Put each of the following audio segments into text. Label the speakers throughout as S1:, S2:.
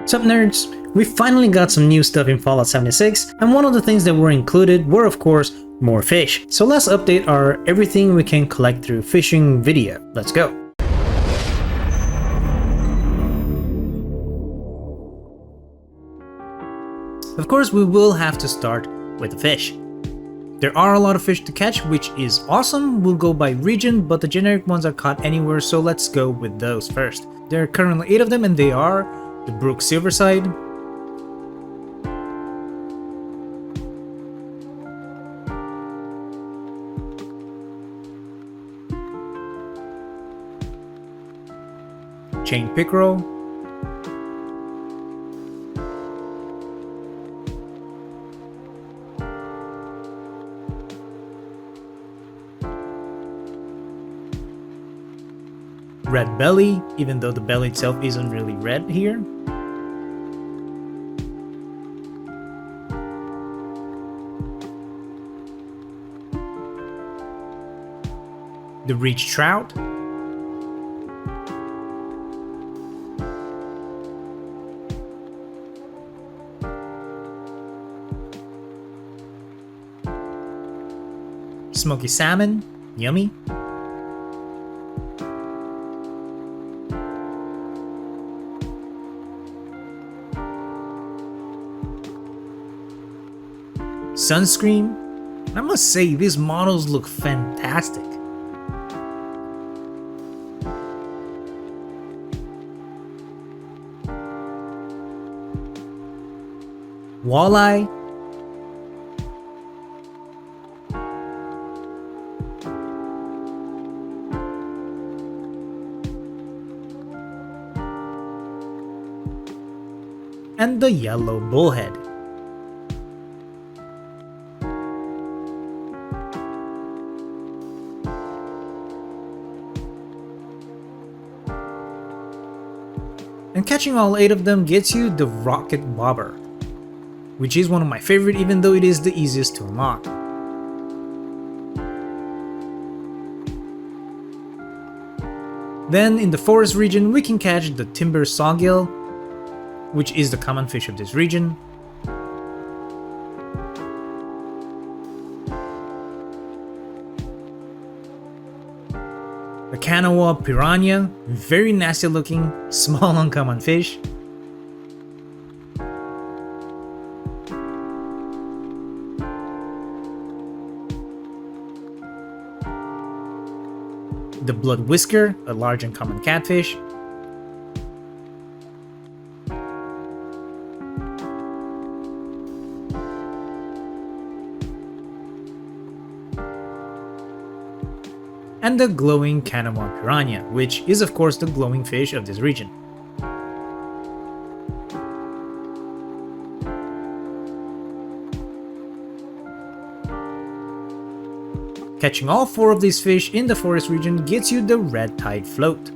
S1: Sup nerds, we finally got some new stuff in Fallout 76, and one of the things that were included were of course more fish. So let's update our everything we can collect through fishing video. Let's go. Of course we will have to start with the fish. There are a lot of fish to catch, which is awesome. We'll go by region, but the generic ones are caught anywhere, so let's go with those first. There are currently 8 of them, and they are the Brook Silverside, Chain Pickerel, Red Belly, even though the belly itself isn't really red here. The Reach Trout. Smoky Salmon, yummy. Sunscreen. I must say, these models look fantastic. Walleye. And the yellow bullhead. And catching all 8 of them gets you the Rocket Bobber, which is one of my favorite, even though it is the easiest to unlock. Then in the forest region we can catch the Timber Sawgill, which is the common fish of this region. The Kanawha Piranha, very nasty looking, small uncommon fish. The Blood Whisker, a large uncommon catfish. And the glowing Kanawha Piranha, which is of course the glowing fish of this region. Catching all 4 of these fish in the forest region gets you the Red Tide Float.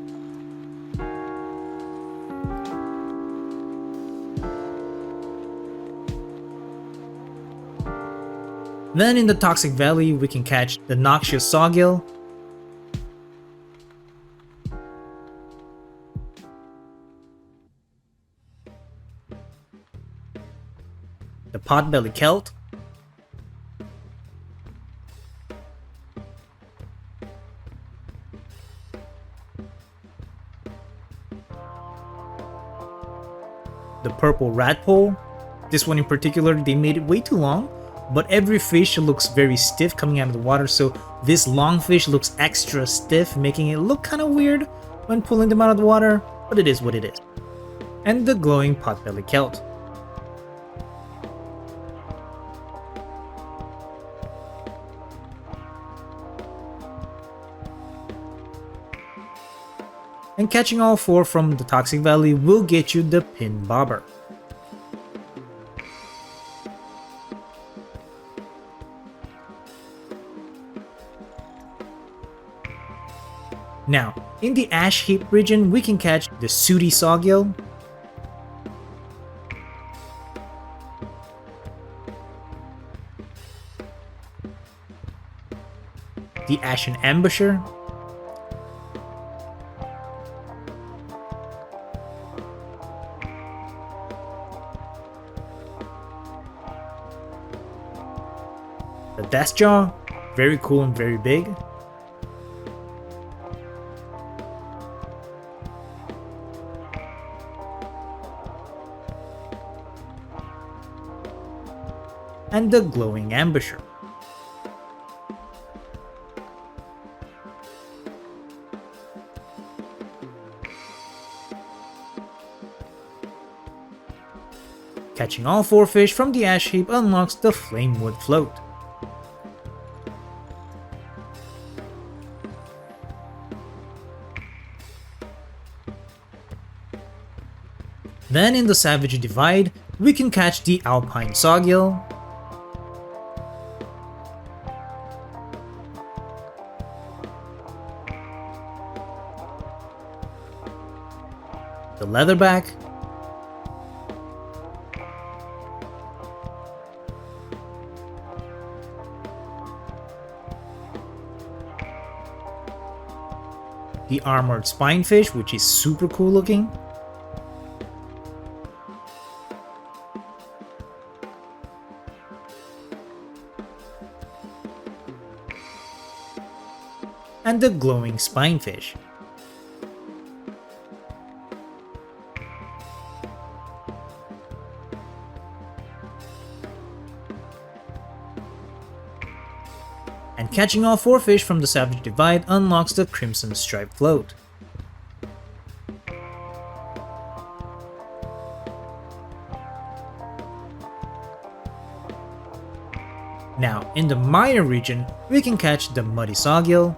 S1: Then in the Toxic Valley we can catch the Noxious Sawgill, the Potbelly Kelp, the Purple Radpole. This one in particular, they made it way too long, but every fish looks very stiff coming out of the water, so this long fish looks extra stiff, making it look kind of weird when pulling them out of the water, but it is what it is. And the glowing Potbelly Kelp. And catching all 4 from the Toxic Valley will get you the Pin Bobber. Now, in the Ash Heap region we can catch the Sooty Sawgill, the Ashen Ambusher, The death jaw, very cool and very big. And the glowing ambusher. Catching all 4 fish from the ash heap unlocks the Flamewood Float. Then in the Savage Divide, we can catch the Alpine Sawgill, the Leatherback, the Armored Spinefish, which is super cool looking, and the glowing Spinefish. And catching all 4 fish from the Savage Divide unlocks the Crimson Stripe Float. Now, in the Mire region, we can catch the Muddy Sawgill,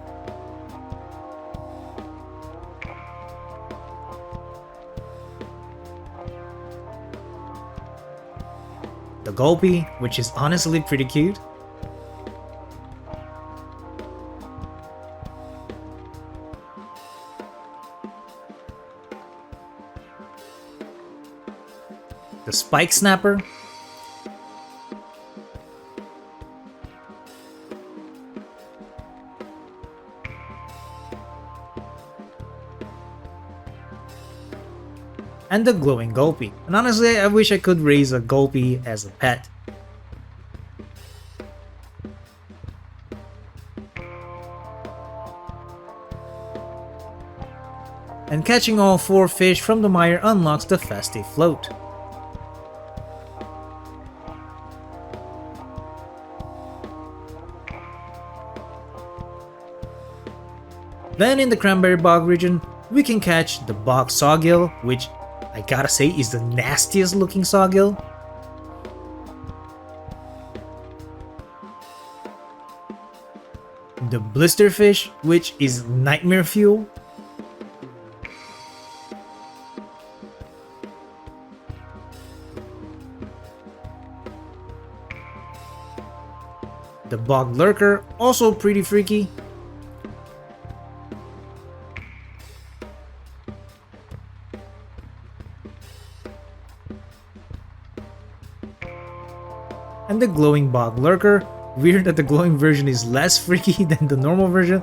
S1: the Gulpy, which is honestly pretty cute, the Spike Snapper, and the glowing Gulpy. And honestly, I wish I could raise a Gulpy as a pet. And catching all 4 fish from the mire unlocks the Festive Float. Then in the Cranberry Bog region, we can catch the Bog Sawgill, which I gotta say is the nastiest looking sawgill. The Blisterfish, which is nightmare fuel. The Bog Lurker, also pretty freaky. And the glowing Bog Lurker. Weird that the glowing version is less freaky than the normal version.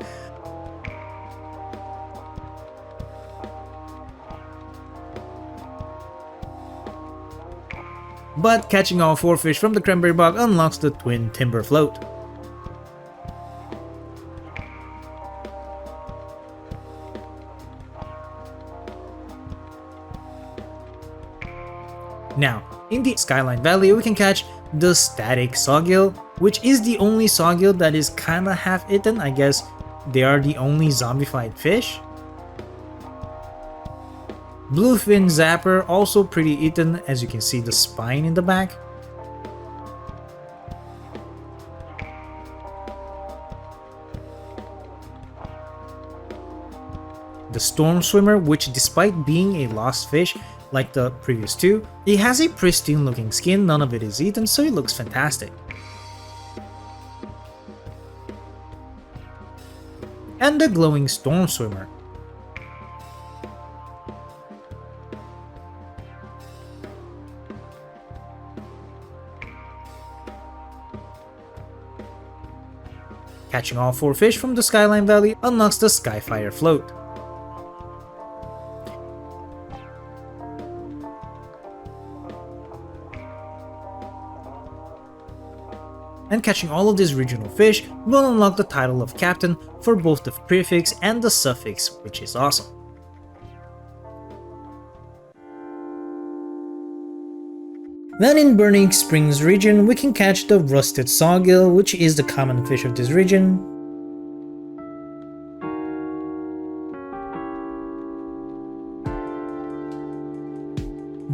S1: But catching all 4 fish from the Cranberry Bog unlocks the Twin Timber Float. Now, in the Skyline Valley, we can catch the Static Sawgill, which is the only sawgill that is kinda half eaten. I guess they are the only zombified fish. Bluefin Zapper, also pretty eaten, as you can see the spine in the back. The Storm Swimmer, which despite being a lost fish like the previous two, it has a pristine looking skin, none of it is eaten, so it looks fantastic. And the glowing Storm Swimmer. Catching all 4 fish from the Skyline Valley unlocks the Skyfire Float. And catching all of these regional fish will unlock the title of captain for both the prefix and the suffix, which is awesome. Then in Burning Springs region, we can catch the rusted sawgill, which is the common fish of this region.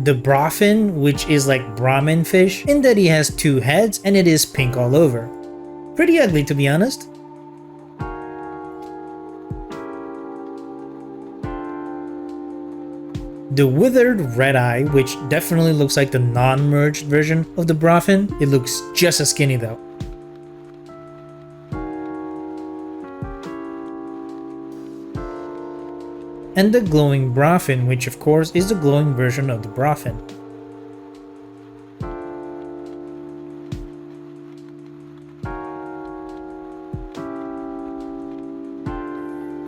S1: The brofin, which is like Brahmin fish, in that he has 2 heads and it is pink all over. Pretty ugly, to be honest. The withered red eye, which definitely looks like the non-merged version of the brofin. It looks just as skinny though. And the glowing brofin, which of course is the glowing version of the brofin.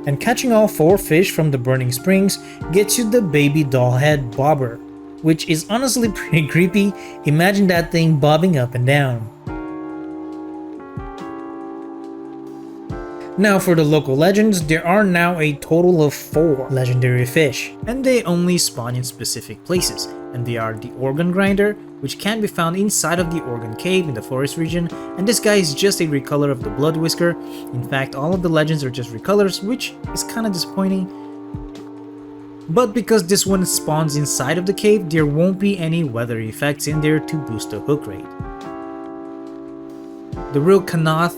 S1: And catching all 4 fish from the Burning Springs gets you the Babydoll head bobber, which is honestly pretty creepy. Imagine that thing bobbing up and down. Now for the local legends, there are now a total of 4 legendary fish, and they only spawn in specific places, and they are the Organ Grinder, which can be found inside of the Organ Cave in the forest region, and this guy is just a recolor of the Blood Whisker. In fact, all of the legends are just recolors, which is kinda disappointing. But because this one spawns inside of the cave, there won't be any weather effects in there to boost the hook rate. The real Kanath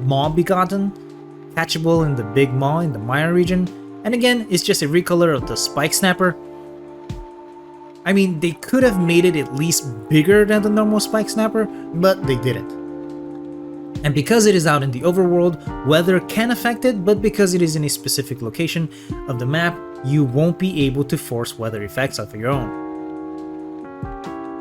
S1: Maw Begotten, catchable in the Big Maw in the Mire region, and again, it's just a recolor of the Spike Snapper. I mean, they could have made it at least bigger than the normal Spike Snapper, but they didn't. And because it is out in the overworld, weather can affect it, but because it is in a specific location of the map, you won't be able to force weather effects of your own.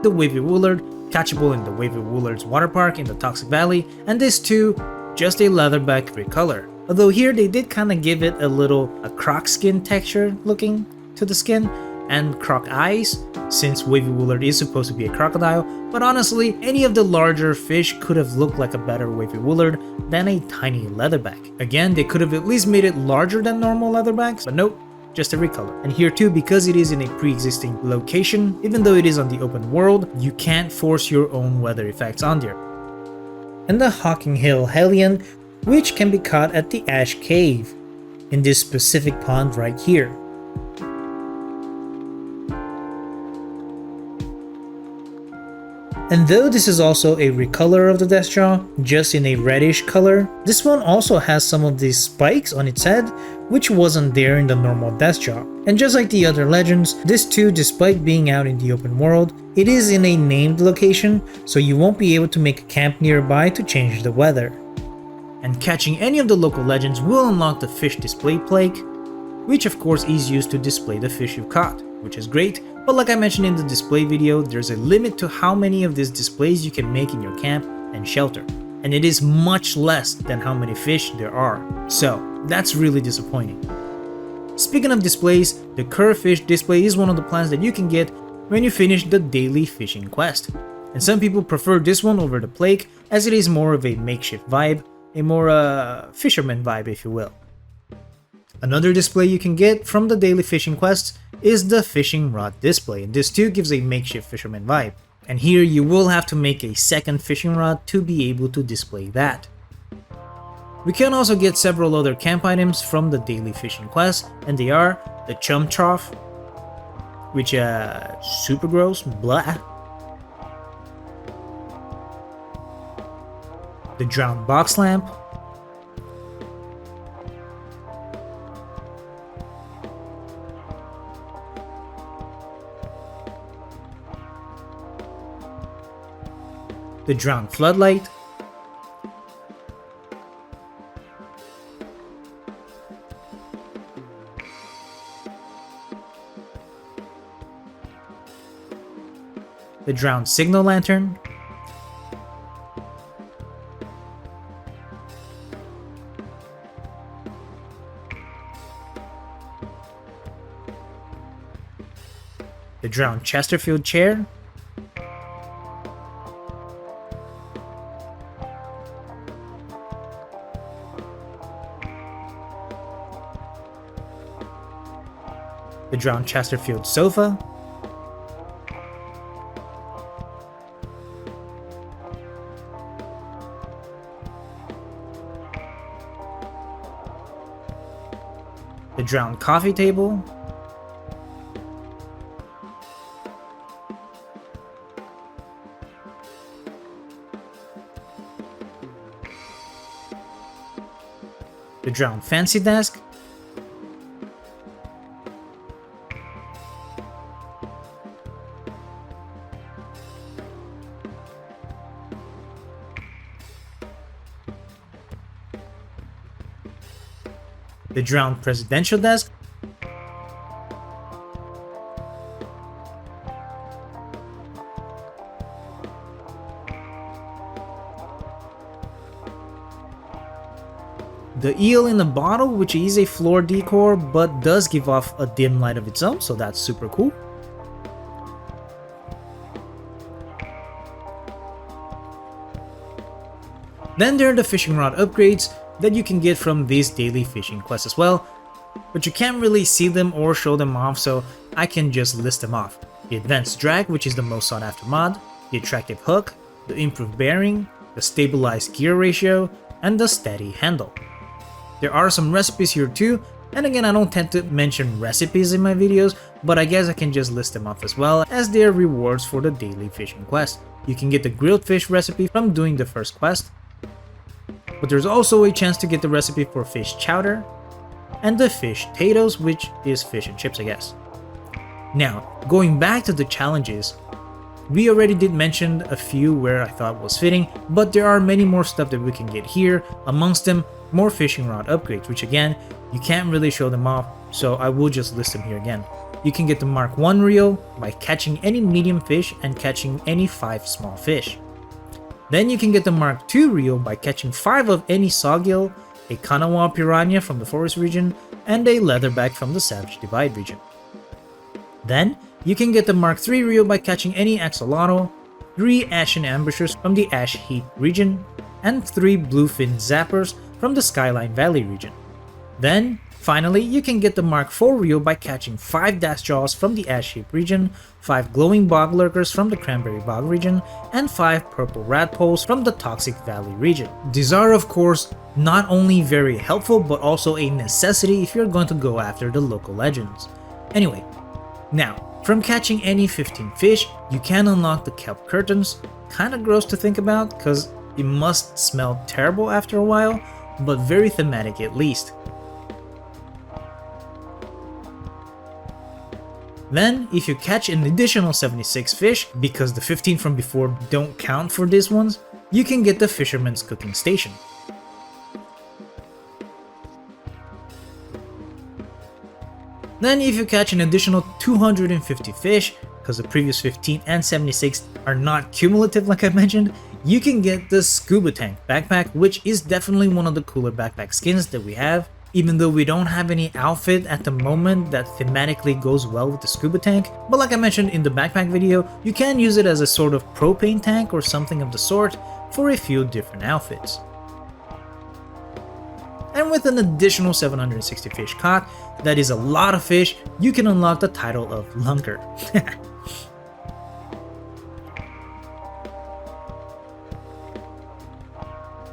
S1: The Wavy Woolard, catchable in the Wavy Woolard's water park in the Toxic Valley, and this too, just a leatherback recolor. Although here they did kinda give it a croc skin texture looking to the skin, and croc eyes, since Wavy Woolard is supposed to be a crocodile, but honestly, any of the larger fish could have looked like a better Wavy Woolard than a tiny leatherback. Again, they could have at least made it larger than normal leatherbacks, but nope, just a recolor. And here too, because it is in a pre-existing location, even though it is on the open world, you can't force your own weather effects on there. And the Hawking Hill Hellion, which can be caught at the Ash Cave, in this specific pond right here. And though this is also a recolor of the Deathjaw, just in a reddish color, this one also has some of these spikes on its head, which wasn't there in the normal Deathjaw. And just like the other legends, this too, despite being out in the open world, it is in a named location, so you won't be able to make a camp nearby to change the weather. And catching any of the local legends will unlock the Fish Display Plaque, which of course is used to display the fish you've caught, which is great, but like I mentioned in the display video, there's a limit to how many of these displays you can make in your camp and shelter, and it is much less than how many fish there are, so that's really disappointing. Speaking of displays, the Curve Fish display is one of the plans that you can get when you finish the daily fishing quest, and some people prefer this one over the plaque as it is more of a makeshift vibe, a more fisherman vibe if you will. Another display you can get from the daily fishing quests is the fishing rod display, and this too gives a makeshift fisherman vibe. And here you will have to make a second fishing rod to be able to display that. We can also get several other camp items from the daily fishing quest, and they are the Chum Trough, which super gross, blah. The Drowned Box Lamp, the Drowned Floodlight, the Drowned Signal Lantern, the Drowned Chesterfield Chair, drowned Chesterfield sofa, the drowned coffee table, the drowned fancy desk, the drowned presidential desk, the eel in the bottle, which is a floor decor but does give off a dim light of its own, so that's super cool. Then there are the fishing rod upgrades that you can get from these daily fishing quests as well, but you can't really see them or show them off, so I can just list them off. The advanced drag, which is the most sought after mod, the attractive hook, the improved bearing, the stabilized gear ratio, and the steady handle. There are some recipes here too, and again, I don't tend to mention recipes in my videos, but I guess I can just list them off as well, as they are rewards for the daily fishing quest. You can get the grilled fish recipe from doing the first quest, but there's also a chance to get the recipe for fish chowder, and the fish potatoes, which is fish and chips, I guess. Now, going back to the challenges, we already did mention a few where I thought was fitting, but there are many more stuff that we can get here, amongst them more fishing rod upgrades, which again, you can't really show them off, so I will just list them here again. You can get the Mark 1 reel by catching any medium fish and catching any 5 small fish. Then you can get the Mark 2 reel by catching 5 of any sawgill, a Kanawha piranha from the forest region, and a leatherback from the Savage Divide region. Then you can get the Mark 3 reel by catching any axolotl, 3 ashen ambushers from the Ash Heap region, and 3 bluefin zappers from the Skyline Valley region. Then, finally, you can get the Mark 4 reel by catching 5 dash jaws from the Ash Heap region, 5 glowing bog lurkers from the Cranberry Bog region, and 5 purple radpoles from the Toxic Valley region. These are, of course, not only very helpful, but also a necessity if you're going to go after the local legends. Anyway, now, from catching any 15 fish, you can unlock the Kelp Curtains. Kinda gross to think about, because it must smell terrible after a while, but very thematic at least. Then, if you catch an additional 76 fish, because the 15 from before don't count for these ones, you can get the Fisherman's cooking station. Then if you catch an additional 250 fish, because the previous 15 and 76 are not cumulative like I mentioned, you can get the Scubatank Backpack, which is definitely one of the cooler backpack skins that we have. Even though we don't have any outfit at the moment that thematically goes well with the scuba tank, but like I mentioned in the backpack video, you can use it as a sort of propane tank or something of the sort for a few different outfits. And with an additional 760 fish caught, that is a lot of fish, you can unlock the title of Lunker.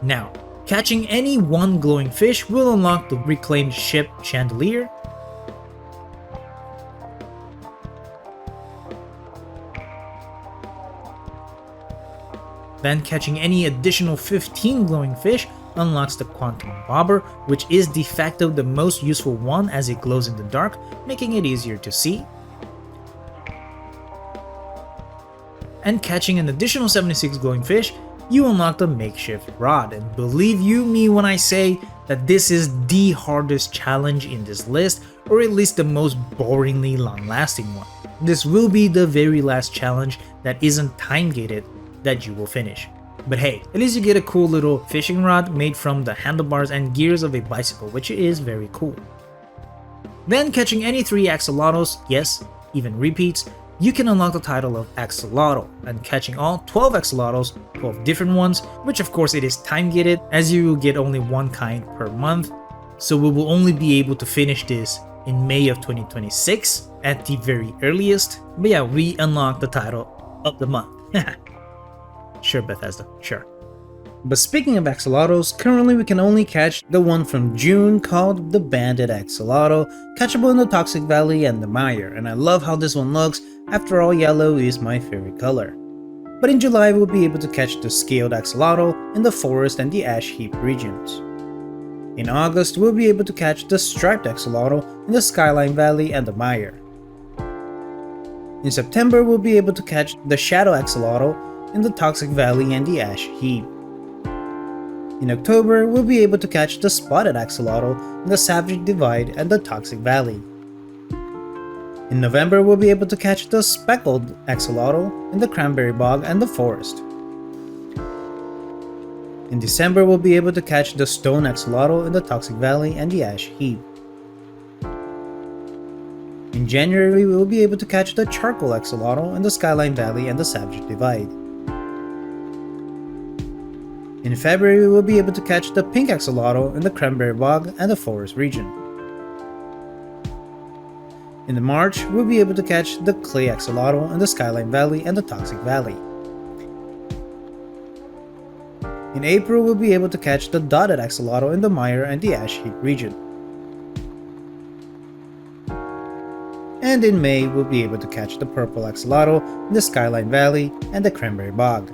S1: Now, catching any one glowing fish will unlock the reclaimed ship Chandelier. Then catching any additional 15 glowing fish unlocks the Quantum Bobber, which is de facto the most useful one as it glows in the dark, making it easier to see. And catching an additional 76 glowing fish, you unlock the Makeshift Rod, and believe you me when I say that this is the hardest challenge in this list, or at least the most boringly long-lasting one. This will be the very last challenge that isn't time-gated that you will finish. But hey, at least you get a cool little fishing rod made from the handlebars and gears of a bicycle, which is very cool. Then catching any 3 axolotls, yes, even repeats, you can unlock the title of Axolotl, and catching all 12 axolotls, 12 different ones, which of course it is time gated as you will get only one kind per month, so we will only be able to finish this in May of 2026, at the very earliest. But yeah, we unlocked the title of the month. Sure, Bethesda, sure. But speaking of axolotls, currently we can only catch the one from June called the Banded Axolotl, catchable in the Toxic Valley and the Mire, and I love how this one looks. After all, yellow is my favorite color. But in July we'll be able to catch the Scaled Axolotl in the Forest and the Ash Heap regions. In August we'll be able to catch the Striped Axolotl in the Skyline Valley and the Mire. In September we'll be able to catch the Shadow Axolotl in the Toxic Valley and the Ash Heap. In October, we'll be able to catch the Spotted Axolotl in the Savage Divide and the Toxic Valley. In November, we'll be able to catch the Speckled Axolotl in the Cranberry Bog and the Forest. In December, we'll be able to catch the Stone Axolotl in the Toxic Valley and the Ash Heap. In January, we will be able to catch the Charcoal Axolotl in the Skyline Valley and the Savage Divide. In February, we will be able to catch the Pink Axolotl in the Cranberry Bog and the Forest region. In March, we'll be able to catch the Clay Axolotl in the Skyline Valley and the Toxic Valley. In April, we'll be able to catch the Dotted Axolotl in the Mire and the Ash Heap region. And in May, we'll be able to catch the Purple Axolotl in the Skyline Valley and the Cranberry Bog.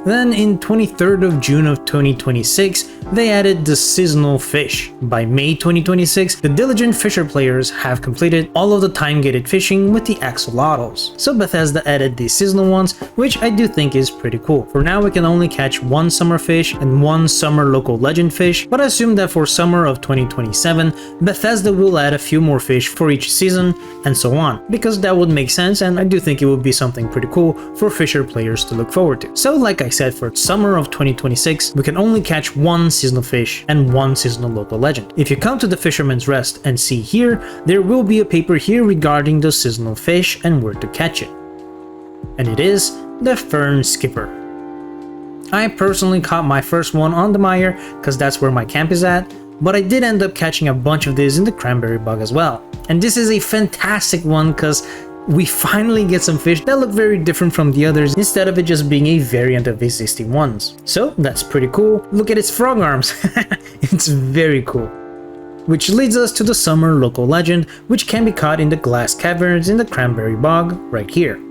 S1: Then in 23rd of June of 2026, they added the seasonal fish. By May 2026, the diligent fisher players have completed all of the time-gated fishing with the axolotls. So Bethesda added the seasonal ones, which I do think is pretty cool. For now we can only catch one summer fish and one summer local legend fish, but I assume that for summer of 2027, Bethesda will add a few more fish for each season and so on, because that would make sense, and I do think it would be something pretty cool for fisher players to look forward to. So like I said, for summer of 2026, we can only catch one seasonal fish and one seasonal local legend. If you come to the Fisherman's Rest and see here, there will be a paper here regarding the seasonal fish and where to catch it. And it is the Fern Skipper. I personally caught my first one on the Mire because that's where my camp is at, but I did end up catching a bunch of these in the Cranberry Bog as well. And this is a fantastic one because we finally get some fish that look very different from the others instead of it just being a variant of existing ones. So that's pretty cool. Look at its frog arms. It's very cool. Which leads us to the summer local legend, which can be caught in the glass caverns in the Cranberry Bog right here.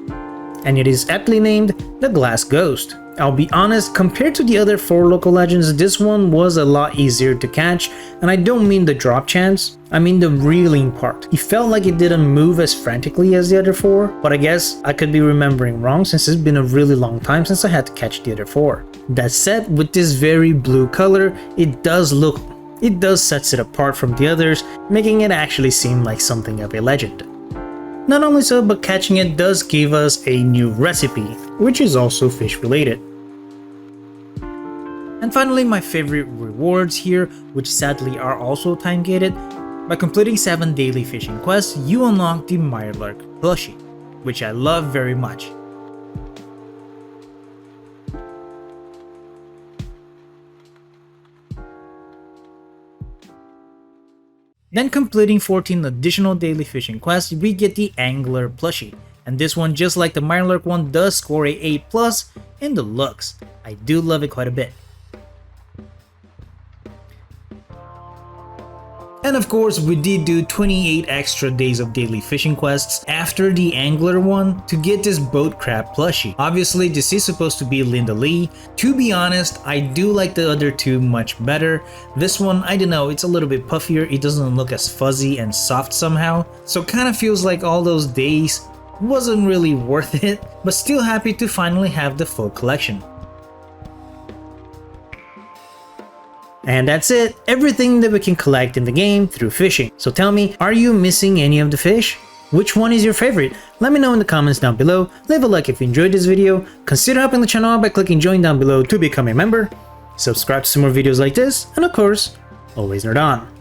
S1: And it is aptly named the Glass Ghost. I'll be honest, compared to the other 4 local legends, this one was a lot easier to catch, and I don't mean the drop chance, I mean the reeling part. It felt like it didn't move as frantically as the other 4, but I guess I could be remembering wrong since it's been a really long time since I had to catch the other 4. That said, with this very blue color, it does sets it apart from the others, making it actually seem like something of a legend. Not only so, but catching it does give us a new recipe, which is also fish related. And finally, my favorite rewards here, which sadly are also time gated. By completing 7 daily fishing quests, you unlock the Mirelurk plushie, which I love very much. Then completing 14 additional daily fishing quests, we get the Angler plushie, and this one, just like the Mirelurk one, does score a A+ in the looks. I do love it quite a bit. And of course, we did do 28 extra days of daily fishing quests after the Angler one to get this Boat Crab plushie. Obviously, this is supposed to be Linda Lee. To be honest, I do like the other 2 much better. This one, I don't know, it's a little bit puffier, it doesn't look as fuzzy and soft somehow. So kind of feels like all those days wasn't really worth it, but still happy to finally have the full collection. And that's it, everything that we can collect in the game through fishing. So tell me, are you missing any of the fish? Which one is your favorite? Let me know in the comments down below, leave a like if you enjoyed this video, consider helping the channel out by clicking join down below to become a member, subscribe to some more videos like this, and of course, always nerd on.